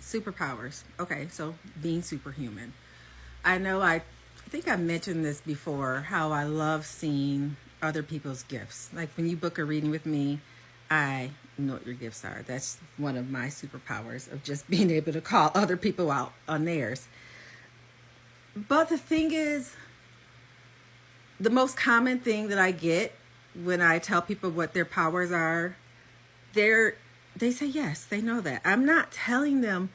Superpowers. Okay, so being superhuman. I know I think I mentioned this before, how I love seeing other people's gifts. Like when you book a reading with me, I know what your gifts are. That's one of my superpowers of just being able to call other people out on theirs. But the thing is, the most common thing that I get when I tell people what their powers are, they say yes, they know that. I'm not telling them,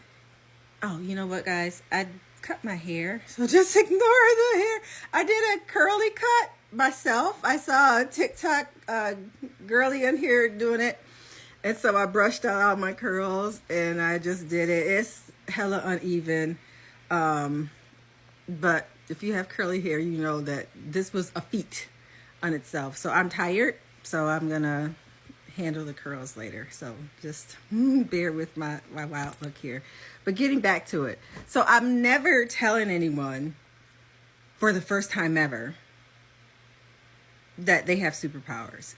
oh, you know what, guys, I cut my hair, so just ignore the hair. I did a curly cut myself. I saw a TikTok girly in here doing it, and so I brushed out all my curls and I just did it. It's hella uneven, but if you have curly hair, you know that this was a feat on itself. So I'm tired, so I'm gonna handle the curls later. So just bear with my wild look here. But getting back to it. So I'm never telling anyone for the first time ever that they have superpowers.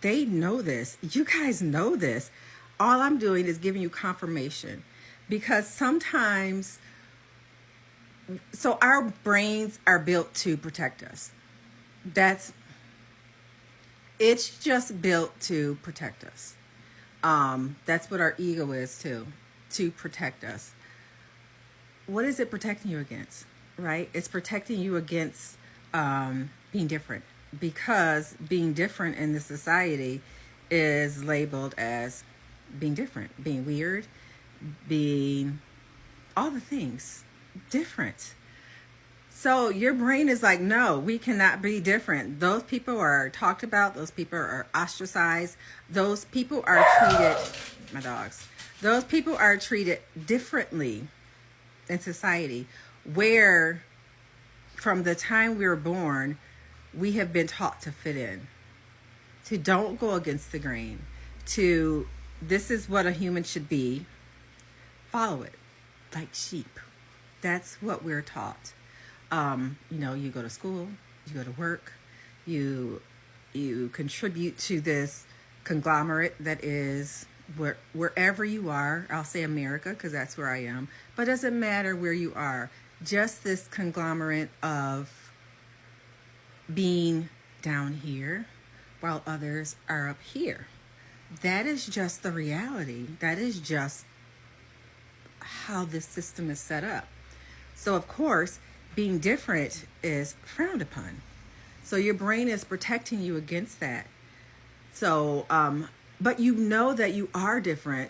They know this. You guys know this. All I'm doing is giving you confirmation, because sometimes, so our brains are built to protect us. It's just built to protect us. That's what our ego is too, to protect us. What is it protecting you against, right? It's protecting you against being different, because being different in the society is labeled as being different, being weird, being all the things different. So your brain is like, no, we cannot be different. Those people are talked about. Those people are ostracized. Those people are treated, my dogs, those people are treated differently in society, where from the time we were born, we have been taught to fit in, to don't go against the grain, to this is what a human should be, follow it like sheep. That's what we're taught. You go to school, you go to work, you contribute to this conglomerate that is wherever you are. I'll say America because that's where I am, but it doesn't matter where you are. Just this conglomerate of being down here while others are up here. That is just the reality. That is just how this system is set up. So of course, being different is frowned upon. So your brain is protecting you against that. So, but you know that you are different,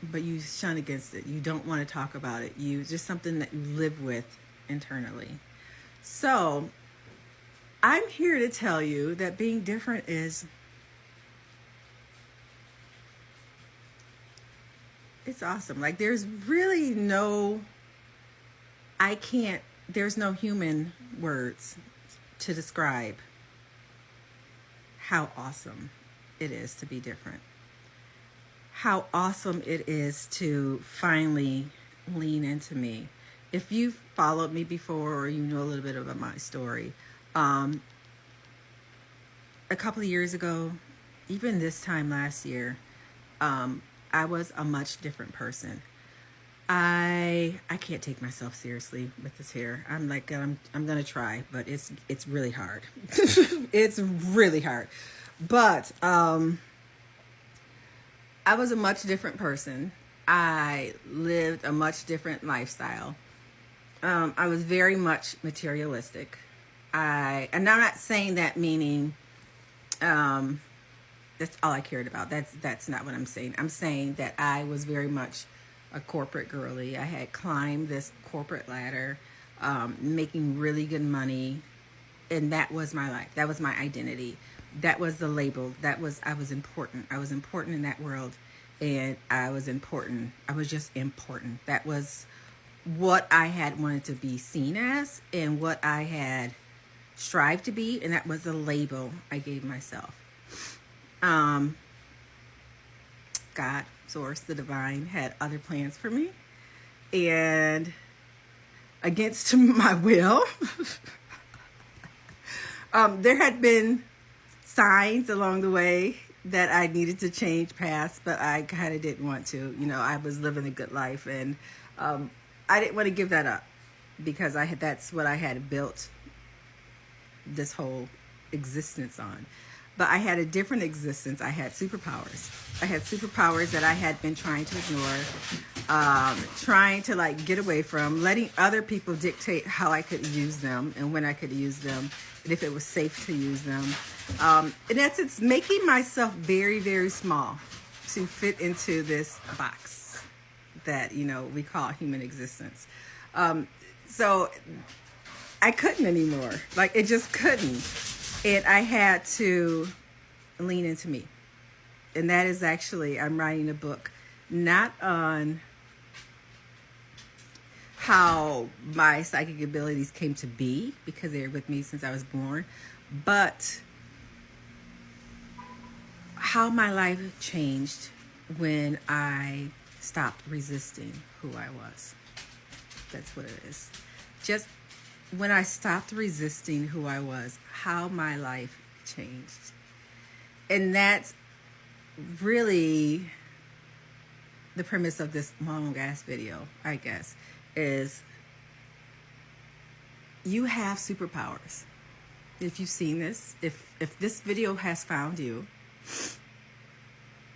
but you shun against it. You don't want to talk about it. Just something that you live with internally. So I'm here to tell you that being different it's awesome. Like there's really there's no human words to describe how awesome it is to be different. How awesome it is to finally lean into me. If you've followed me before, or you know a little bit about my story, a couple of years ago, even this time last year, I was a much different person. I can't take myself seriously with this hair. I'm gonna try, but it's really hard. It's really hard. But I was a much different person. I lived a much different lifestyle. I was very much materialistic. And I'm not saying that meaning that's all I cared about. That's not what I'm saying. I'm saying that I was very much a corporate girly. I had climbed this corporate ladder, making really good money, and that was my life. That was my identity. That was the label. I was important. I was important in that world, and I was important. I was just important. That was what I had wanted to be seen as, and what I had strived to be, and that was the label I gave myself. God, Source, the divine, had other plans for me, and against my will, there had been signs along the way that I needed to change past, but I kind of didn't want to. You know, I was living a good life, and I didn't want to give that up because that's what I had built this whole existence on. But I had a different existence. I had superpowers. I had superpowers that I had been trying to ignore, trying to like get away from, letting other people dictate how I could use them and when I could use them, and if it was safe to use them. In essence, making myself very, very small to fit into this box that, you know, we call human existence. So I couldn't anymore. Like, it just couldn't. And I had to lean into me. And that is actually, I'm writing a book not on how my psychic abilities came to be, because they're with me since I was born, but how my life changed when I stopped resisting who I was. That's what it is. Just when I stopped resisting who I was, how my life changed. And that's really the premise of this long ass video, I guess, is you have superpowers. If you've seen this, if this video has found you,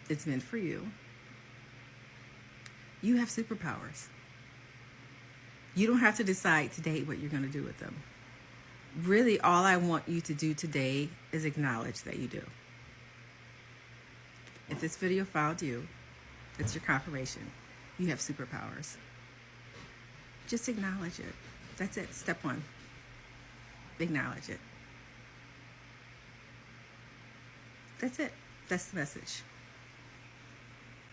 it's meant for you. You have superpowers. You don't have to decide today what you're going to do with them. Really, all I want you to do today is acknowledge that you do. If this video found you, it's your confirmation. You have superpowers. Just acknowledge it. That's it. Step one. Acknowledge it. That's it. That's the message.